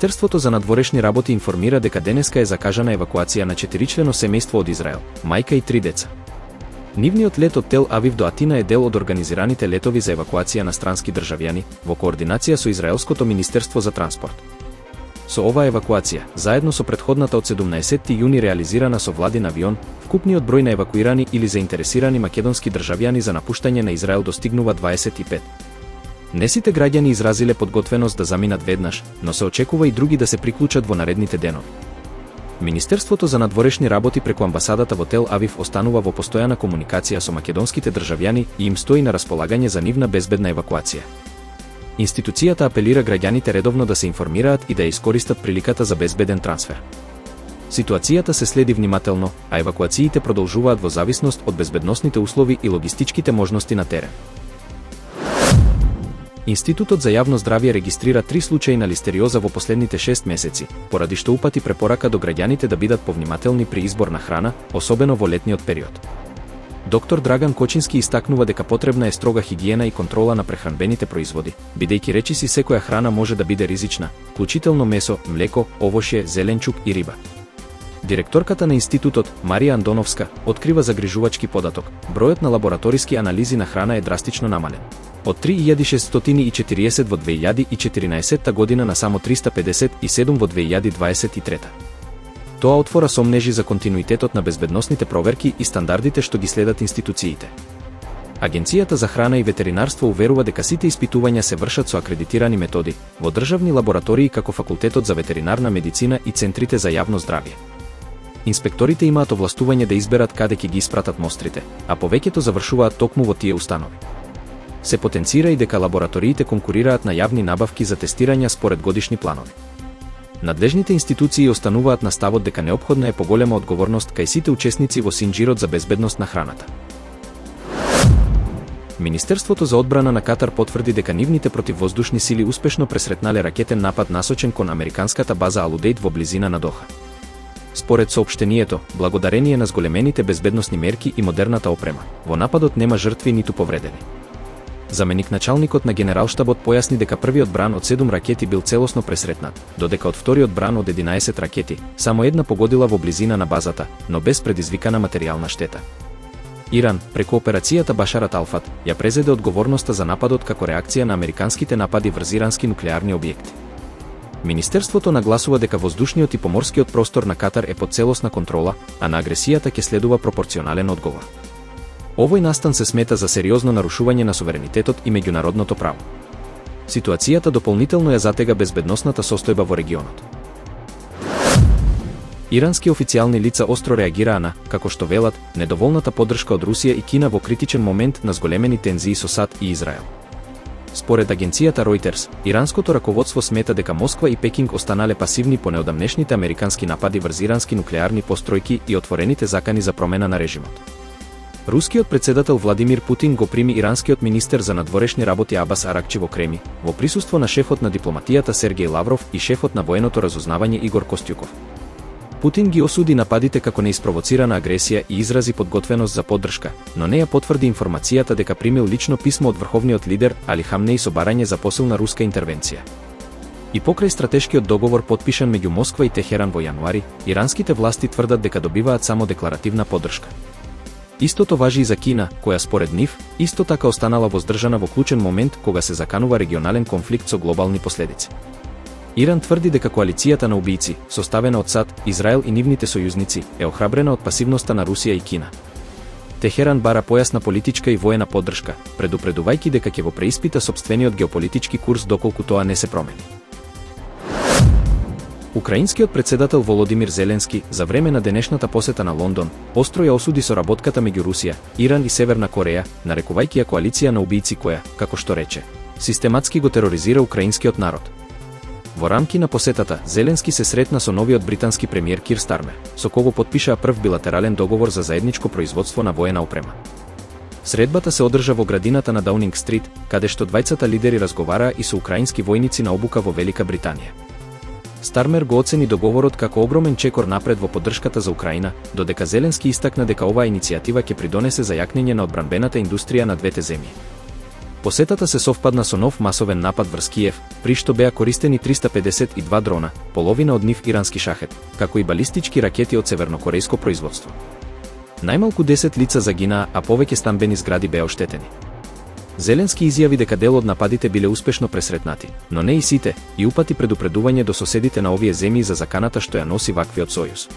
Министерството за надворешни работи информира дека денеска е закажана евакуација на 4-члено семејство од Израел, мајка и 3 деца. Нивниот лет од Тел Авив до Атина е дел од организираните летови за евакуација на странски државјани во координација со Израелското Министерство за транспорт. Со оваа евакуација, заедно со претходната од 17 јуни реализирана со владин авион, вкупниот број на евакуирани или заинтересирани македонски државјани за напуштање на Израел достигнува 25. Не сите граѓани изразиле подготвеност да заминат веднаш, но се очекува и други да се приклучат во наредните денови. Министерството за надворешни работи преку амбасадата во Тел Авив останува во постојана комуникација со македонските државјани и им стои на располагање за нивна безбедна евакуација. Институцијата апелира граѓаните редовно да се информираат и да ја искористат приликата за безбеден трансфер. Ситуацијата се следи внимателно, а евакуациите продолжуваат во зависност од безбедносните услови и логистичките можности на терен. Институтот за јавно здравје регистрира 3 случаи на листериоза во последните 6 месеци, поради што упати препорака до граѓаните да бидат повнимателни при избор на храна, особено во летниот период. Доктор Драган Кочински истакнува дека потребна е строга хигиена и контрола на прехранбените производи, бидејќи речиси секоја храна може да биде ризична, вклучително месо, млеко, овошје, зеленчук и риба. Директорката на институтот, Марија Андоновска, открива загрижувачки податок: бројот на лабораториски анализи на храна е драстично намален. Од 3640 во 2014 година на само 357 во 2023. Тоа отвора сомнежи за континуитетот на безбедносните проверки и стандардите што ги следат институциите. Агенцијата за храна и ветеринарство уверува дека сите испитувања се вршат со акредитирани методи во државни лаборатории како Факултетот за ветеринарна медицина и центрите за јавно здравје. Инспекторите имаат овластување да изберат каде ќе ги испратат мострите, а повеќето завршуваат токму во тие установи. Се потенцира и дека лабораториите конкурираат на јавни набавки за тестирања според годишни планови. Надлежните институции остануваат на ставот дека неопходна е поголема одговорност кај сите учесници во синџирот за безбедност на храната. Министерството за одбрана на Катар потврди дека нивните противвоздушни сили успешно пресретнале ракетен напад насочен кон американската база Алудейт во близина на Доха. Според соопштението, благодарение на зголемените безбедносни мерки и модерната опрема, во нападот нема жртви ниту повредени. Заменик началникот на генералштабот појасни дека првиот бран од 7 ракети бил целосно пресретнат, додека од вториот бран од 11 ракети, само една погодила во близина на базата, но без предизвикана материјална штета. Иран, преку операцијата Башарат Алфат, ја презеде одговорноста за нападот како реакција на американските напади врз ирански нуклеарни објекти. Министерството нагласува дека воздушниот и поморскиот простор на Катар е под целосна контрола, а на агресијата ќе следува пропорционален одговор. Овој настан се смета за сериозно нарушување на суверенитетот и меѓународното право. Ситуацијата дополнително ја затега безбедносната состојба во регионот. Ирански официјални лица остро реагираа на, како што велат, недоволната поддршка од Русија и Кина во критичен момент на зголемени тензии со САД и Израел. Според агенцијата Reuters, иранското раководство смета дека Москва и Пекинг останале пасивни по неодамнешните американски напади врз ирански нуклеарни постројки и отворените закани за промена на режимот. Рускиот председател Владимир Путин го прими иранскиот министер за надворешни работи Абас Аракчи во Креми, во присуство на шефот на дипломатијата Сергеј Лавров и шефот на военото разузнавање Игор Костјуков. Путин ги осуди нападите како неиспровоцирана агресија и изрази подготвеност за поддршка, но не ја потврди информацијата дека примил лично писмо од врховниот лидер Али Хамнеи со барање за посилна руска интервенција. И покрај стратешкиот договор потпишан меѓу Москва и Техеран во јануари, иранските власти тврдат дека добиваат само декларативна поддршка. Истото важи и за Кина, која според нив, исто така останала воздржана во клучен момент кога се заканува регионален конфликт со глобални последици. Иран тврди дека коалицијата на убијци, составена од САД, Израел и нивните сојузници, е охрабрена од пасивноста на Русија и Кина. Техеран бара појасна политичка и воена поддршка, предупредувајќи дека ќе го преиспита сопствениот геополитички курс доколку тоа не се промени. Украинскиот председател Володимир Зеленски, за време на денешната посета на Лондон, остро ја осуди соработката меѓу Русија, Иран и Северна Кореја, нарекувајќи ја коалиција на убијци која, како што рече, систематски го тероризира украинскиот народ. Во рамки на посетата, Зеленски се сретна со новиот британски премиер Кир Стармер, со кого потпишаа прв билатерален договор за заедничко производство на воена опрема. Средбата се одржа во градината на Даунинг Стрит, каде што двајцата лидери разговараа и со украински војници на обука во Велика Британија. Стармер го оцени договорот како огромен чекор напред во поддршката за Украина, додека Зеленски истакна дека оваа иницијатива ќе придонесе за јакнење на одбранбената индустрија на двете земји. Посетата се совпадна со нов масовен напад врз Киев, при што беа користени 352 дрона, половина од нив ирански шахет, како и балистички ракети од севернокорејско производство. Најмалку 10 лица загинаа, а повеќе стамбени згради беа оштетени. Зеленски изјави дека дел од нападите биле успешно пресретнати, но не и сите, и упати предупредување до соседите на овие земји за заканата што ја носи ваквиот сојуз.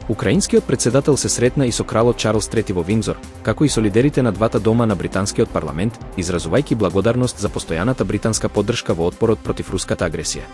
Украинскиот председател се сретна и со кралот Чарлс III во Виндзор, како и со лидерите на двата дома на британскиот парламент, изразувајќи благодарност за постојаната британска поддршка во отпорот против руската агресија.